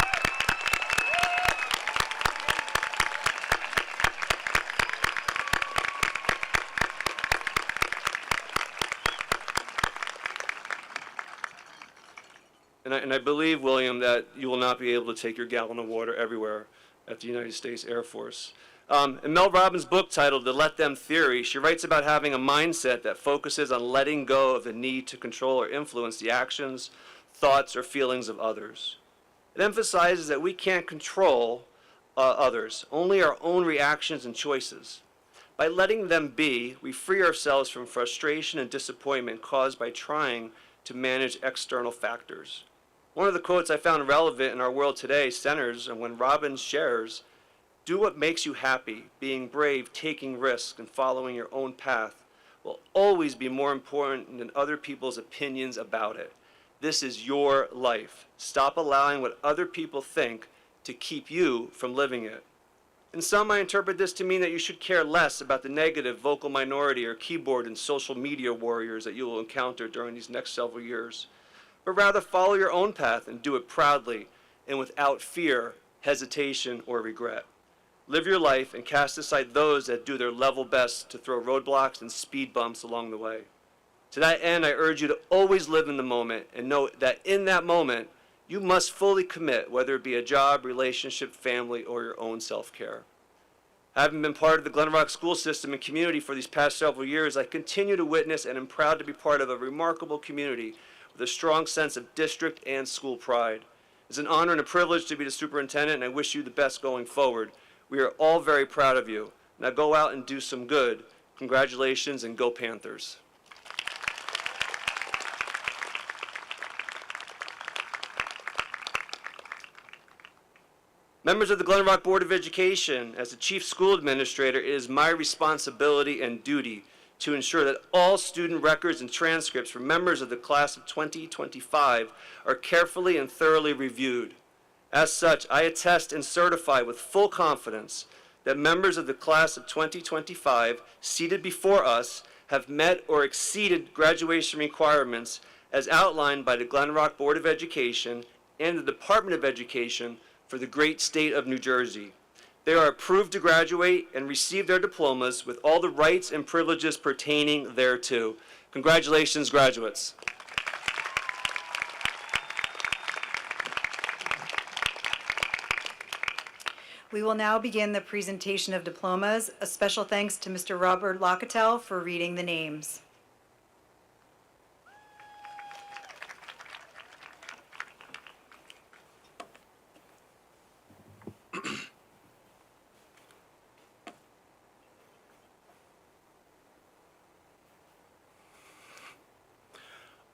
And I believe, William, that you will not be able to take your gallon of water everywhere at the United States Air Force. In Mel Robbins' book titled The Let Them Theory, she writes about having a mindset that focuses on letting go of the need to control or influence the actions, thoughts, or feelings of others. It emphasizes that we can't control others, only our own reactions and choices. By letting them be, we free ourselves from frustration and disappointment caused by trying to manage external factors. One of the quotes I found relevant in our world today centers on when Robbins shares, "Do what makes you happy, being brave, taking risks, and following your own path will always be more important than other people's opinions about it. This is your life. Stop allowing what other people think to keep you from living it." In some, I interpret this to mean that you should care less about the negative vocal minority or keyboard and social media warriors that you will encounter during these next several years, but rather follow your own path and do it proudly and without fear, hesitation, or regret. Live your life and cast aside those that do their level best to throw roadblocks and speed bumps along the way. To that end, I urge you to always live in the moment and know that in that moment, you must fully commit, whether it be a job, relationship, family, or your own self-care. Having been part of the Glen Rock school system and community for these past several years, I continue to witness and am proud to be part of a remarkable community with a strong sense of district and school pride. It's an honor and a privilege to be the superintendent, and I wish you the best going forward. We are all very proud of you. Now go out and do some good. Congratulations, and go Panthers. Members of the Glen Rock Board of Education, as the Chief School Administrator, it is my responsibility and duty to ensure that all student records and transcripts for members of the class of 2025 are carefully and thoroughly reviewed. As such, I attest and certify with full confidence that members of the class of 2025 seated before us have met or exceeded graduation requirements as outlined by the Glen Rock Board of Education and the Department of Education for the great state of New Jersey. They are approved to graduate and receive their diplomas with all the rights and privileges pertaining thereto. Congratulations, graduates.
We will now begin the presentation of diplomas. A special thanks to Mr. Robert Locatell for reading the names.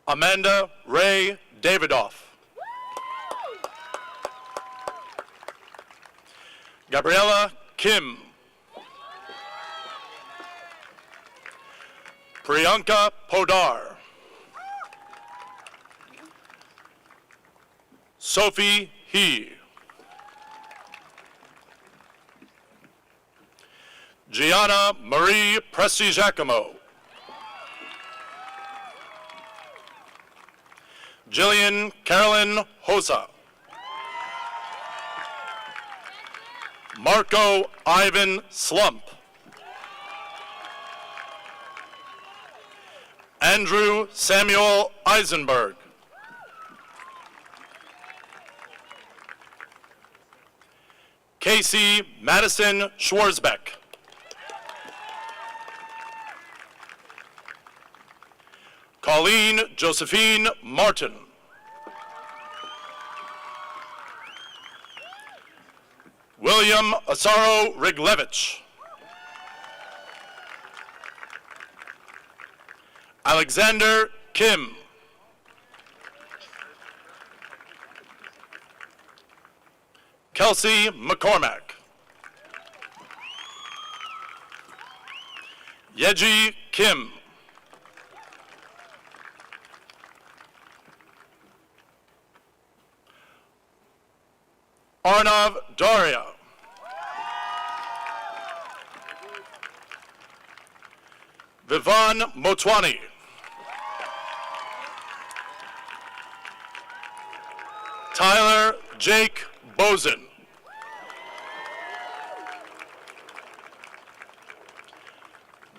Amanda Ray Davidoff. Gabriella Kim. Priyanka Podar. Sophie He. Gianna Marie Presti-Giacomo. Jillian Carolyn Hosa. Marco Ivan Slump. Andrew Samuel Eisenberg. Casey Madison Schwarzbeck. Colleen Josephine Martin. William Asaro Riglevich. Alexander Kim. Kelsey McCormack. Yeji Kim. Arnav Daria. Vivan Motwani. Tyler Jake Bozen.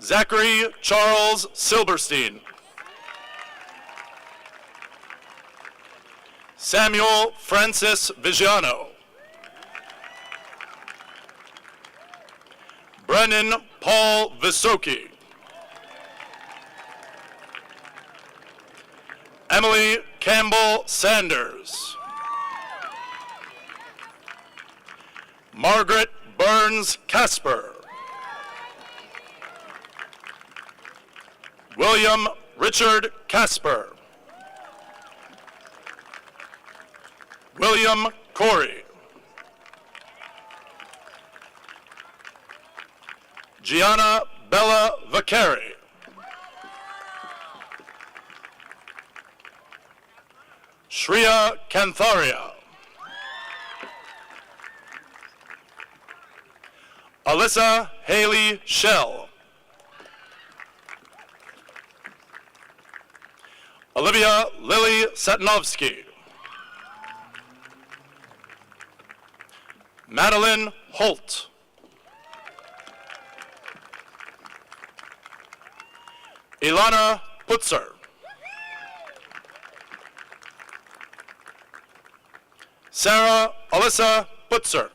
Zachary Charles Silberstein. Samuel Francis Vigiano. Brennan Paul Visoki. Emily Campbell Sanders. Margaret Burns Casper. William Richard Casper. William Corey. Gianna Bella Vaccari. Shreya Kantharia. Alyssa Haley Shell. Olivia Lily Satanovsky. Madeline Holt. Ilana Putzer. Sarah Alyssa Putzer.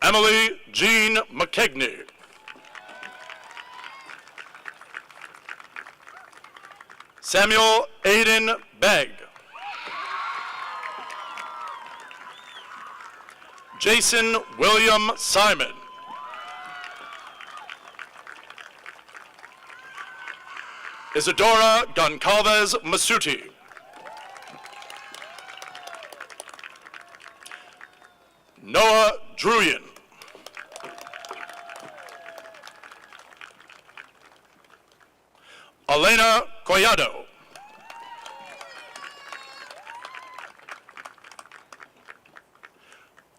Emily Jean McKegney. Samuel Aiden Begg. Jason William Simon. Isadora Goncalves Masuti. Noah Druyan. Elena Collado.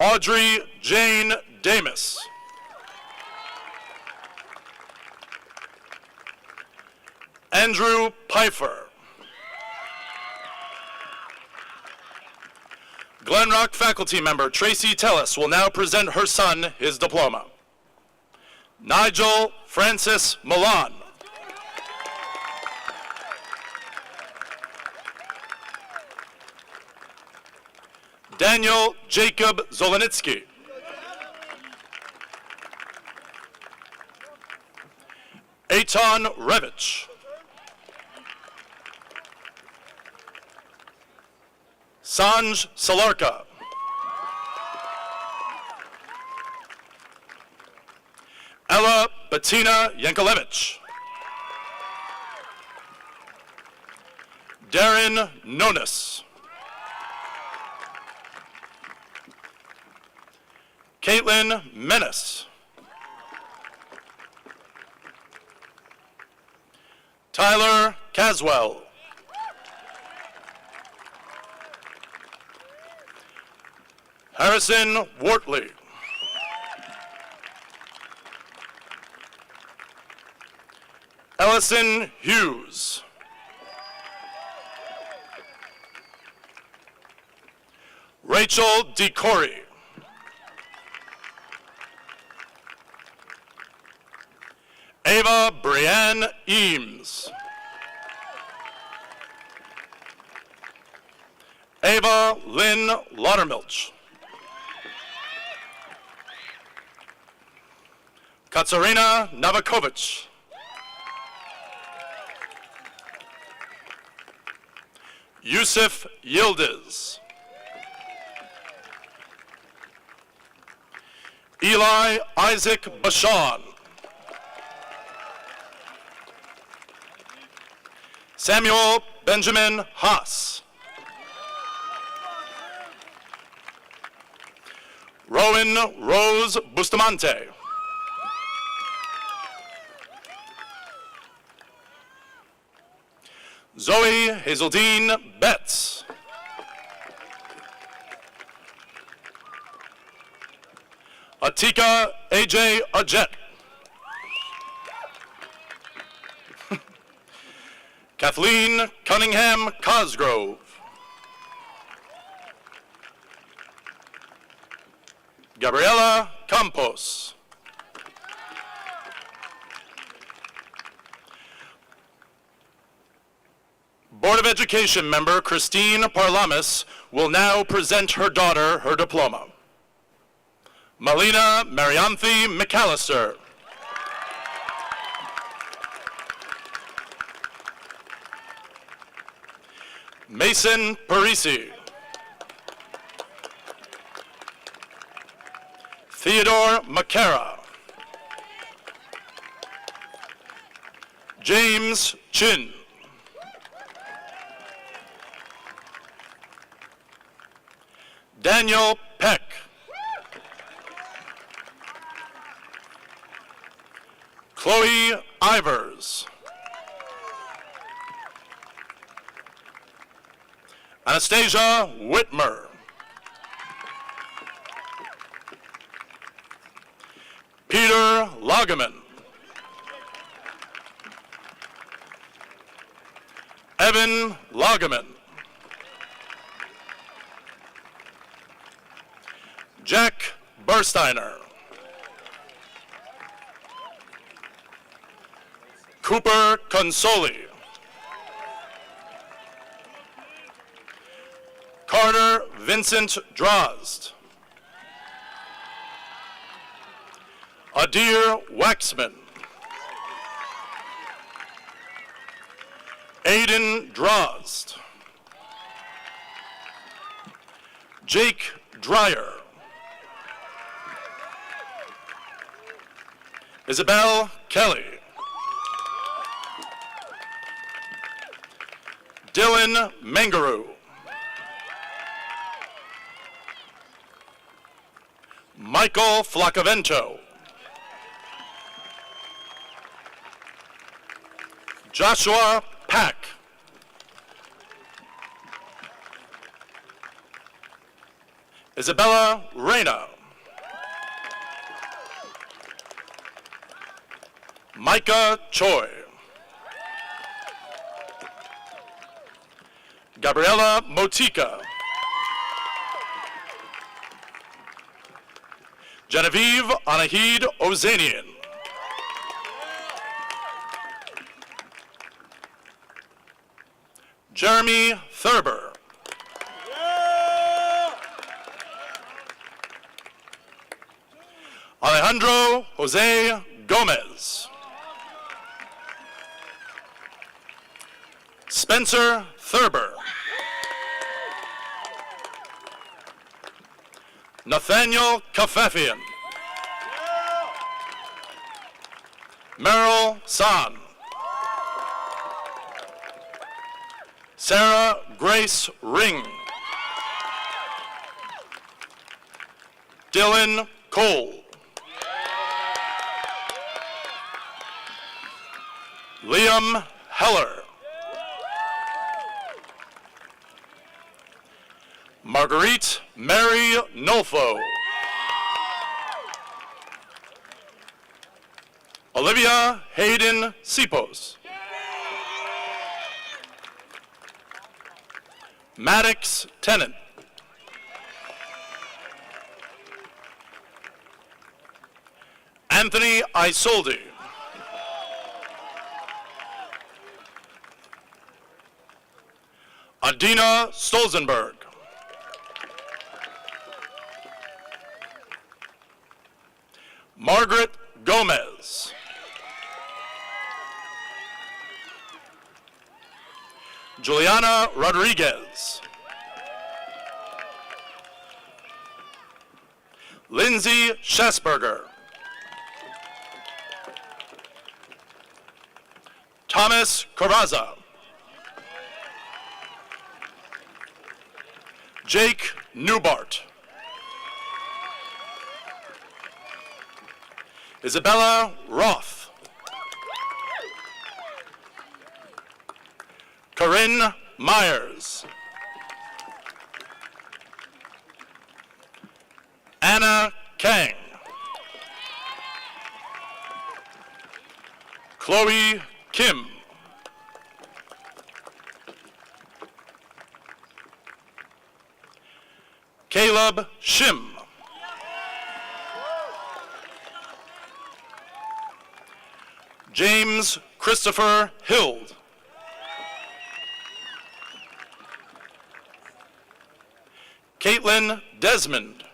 Audrey Jane Damus. Andrew Pfeiffer. Glen Rock faculty member Tracy Tellis will now present her son his diploma. Nigel Francis Milan. Daniel Jacob Zolanitsky. Eitan Revich. Sanj Salarka. Ella Bettina Yankelevich. Darren Nonis. Caitlin Menace. Tyler Caswell. Harrison Wortley. Ellison Hughes. Rachel DeCory. Ava Brianne Eames. Ava Lynn Laudermilch. Katarina Novakovic. Yusuf Yildiz. Eli Isaac Bashan. Samuel Benjamin Haas. Rowan Rose Bustamante. Zoe Hazeldine Betts. Atika AJ Ajet. Kathleen Cunningham Cosgrove. Gabriela Campos. Board of Education member Christine Parlamis will now present her daughter her diploma. Melina Marianthi McAllister. Mason Parisi. Theodore Macara. James Chin. Daniel Peck. Chloe Ivers. Anastasia Whitmer. Peter Lagerman. Evan Lagerman. Jack Bursteiner. Cooper Consoli. Carter Vincent Drozd. Adir Waxman. Aiden Drozd. Jake Dreyer. Isabel Kelly. Dylan Mangaroo. Michael Flacavento. Joshua Pack. Isabella Reyna. Micah Choi. Gabriela Motika. Genevieve Anahid Ozanian. Jeremy Thurber. Alejandro Jose Gomez. Spencer Thurber. Nathaniel Kafefian. Meryl San. Sarah Grace Ring. Dylan Cole. Liam Heller. Marguerite Mary Nolfo. Olivia Hayden Sipos. Maddox Tennant. Anthony Isolde. Adina Stolzenberg. Margaret Gomez. Juliana Rodriguez. Lindsay Schesberger. Thomas Carraza. Jake Newbart. Isabella Roth. Corinne Myers. Anna Kang. Chloe Kim. Caleb Shim. James Christopher Hild. Caitlin Desmond.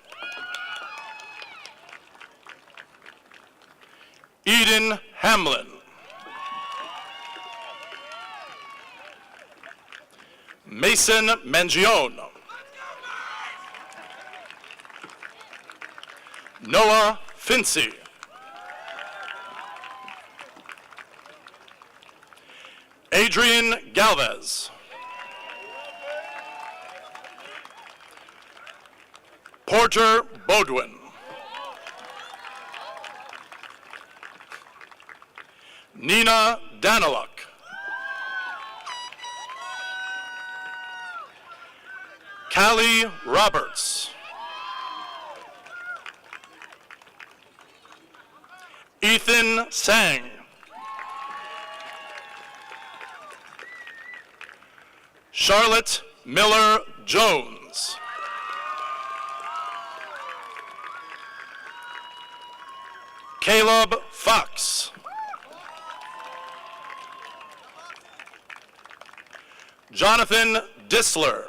Eden Hamlin. Mason Mangione. Noah Fincy. Adrian Galvez. Porter Bodwin. Nina Daniluk. Callie Roberts. Ethan Sang. Charlotte Miller Jones. Caleb Fox. Jonathan Disler.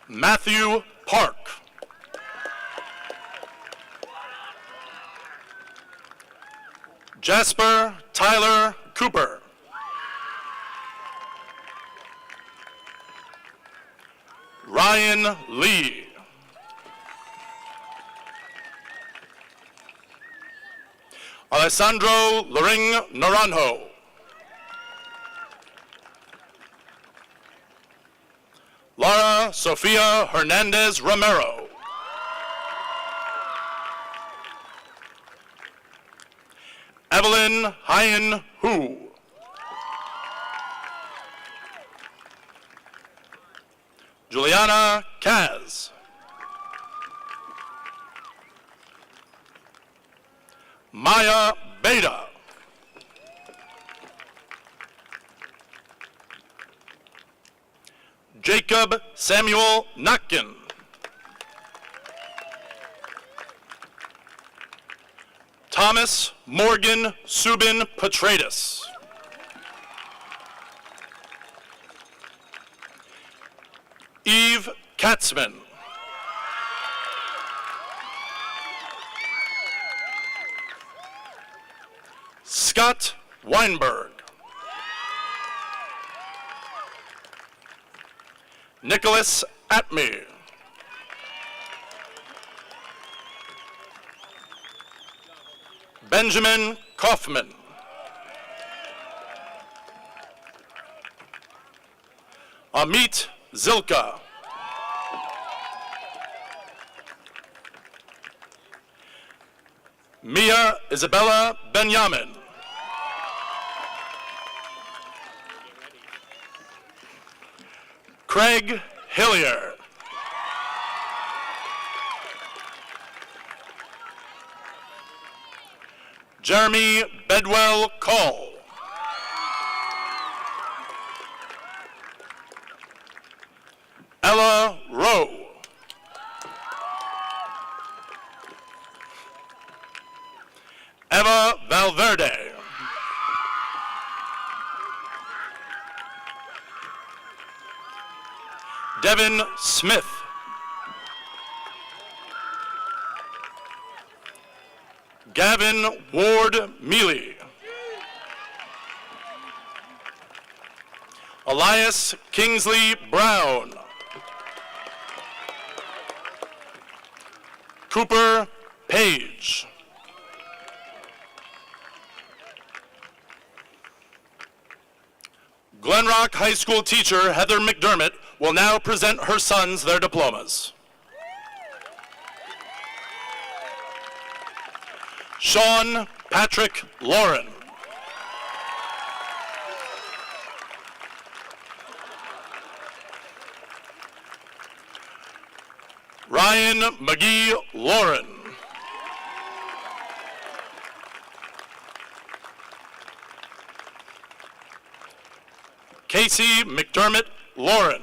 Matthew Park. Jasper Tyler Cooper. Ryan Lee. Alessandro Loring Naranjo. Lara Sofia Hernandez Romero. Evelyn Hyen Hu. Juliana Kaz. Maya Beta. Jacob Samuel Nutkin. Thomas Morgan Subin Petratus. Eve Katzman. Scott Weinberg. Nicholas Atme. Benjamin Kaufman. Amit Zilka. Mia Isabella Benyamin. Craig Hillier. Jeremy Bedwell Call. Ella Rowe. Eva Valverde. Devin Smith. Gavin Ward Mealy. Elias Kingsley Brown. Cooper Page. Glen Rock High School teacher Heather McDermott will now present her sons their diplomas. Sean Patrick Lauren. Ryan McGee Lauren. Casey McDermott Lauren.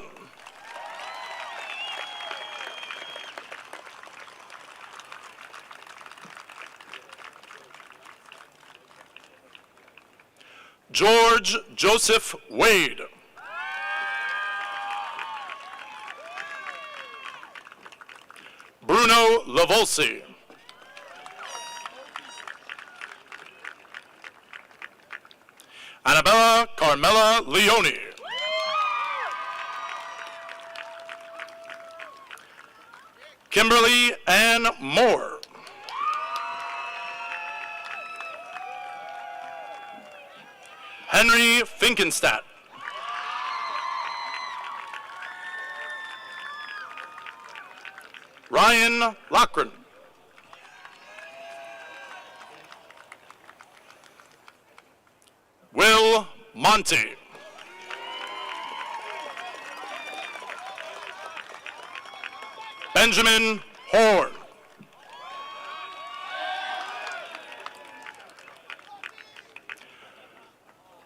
George Joseph Wade. Bruno Lavolsi. Annabella Carmela Leone. Kimberly Ann Moore. Henry Finkenstadt. Ryan Lochran. Will Monty. Benjamin Horn.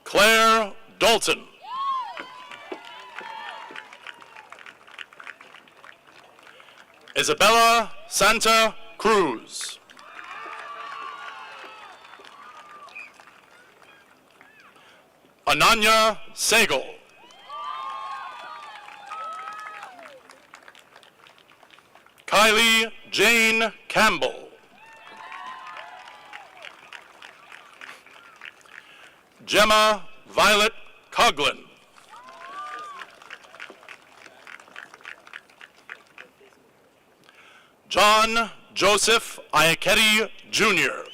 Claire Dalton. Isabella Santa Cruz. Ananya Sagal. Kylie Jane Campbell. Gemma Violet Coughlin. John Joseph Iacchetti Jr.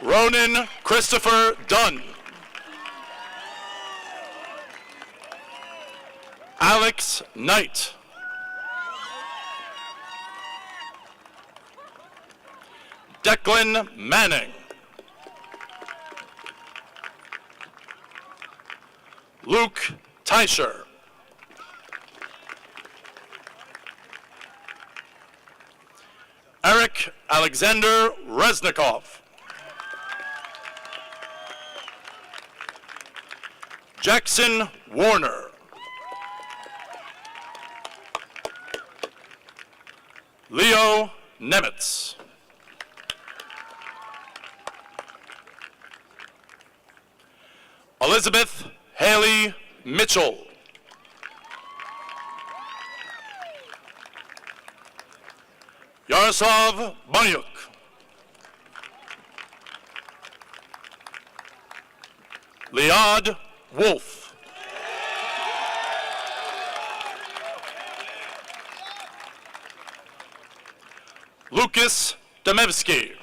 Ronan Christopher Dunn. Alex Knight. Declan Manning. Luke Teicher. Eric Alexander Reznikov. Jackson Warner. Leo Nemitz. Elizabeth Haley Mitchell. Yaroslav Banyuk. Liad Wolf. Lucas Demevsky.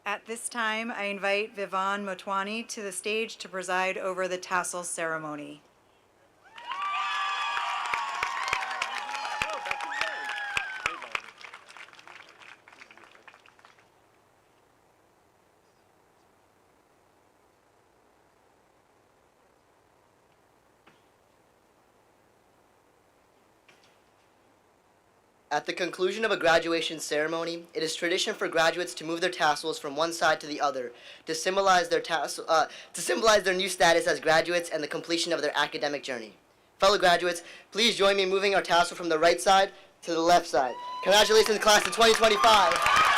At this time, I invite Vivan Motwani to the stage to preside over the Tassel ceremony.
At the conclusion of a graduation ceremony, it is tradition for graduates to move their tassels from one side to the other to symbolize their new status as graduates and the completion of their academic journey. Fellow graduates, please join me in moving our tassel from the right side to the left side. Congratulations, class of 2025.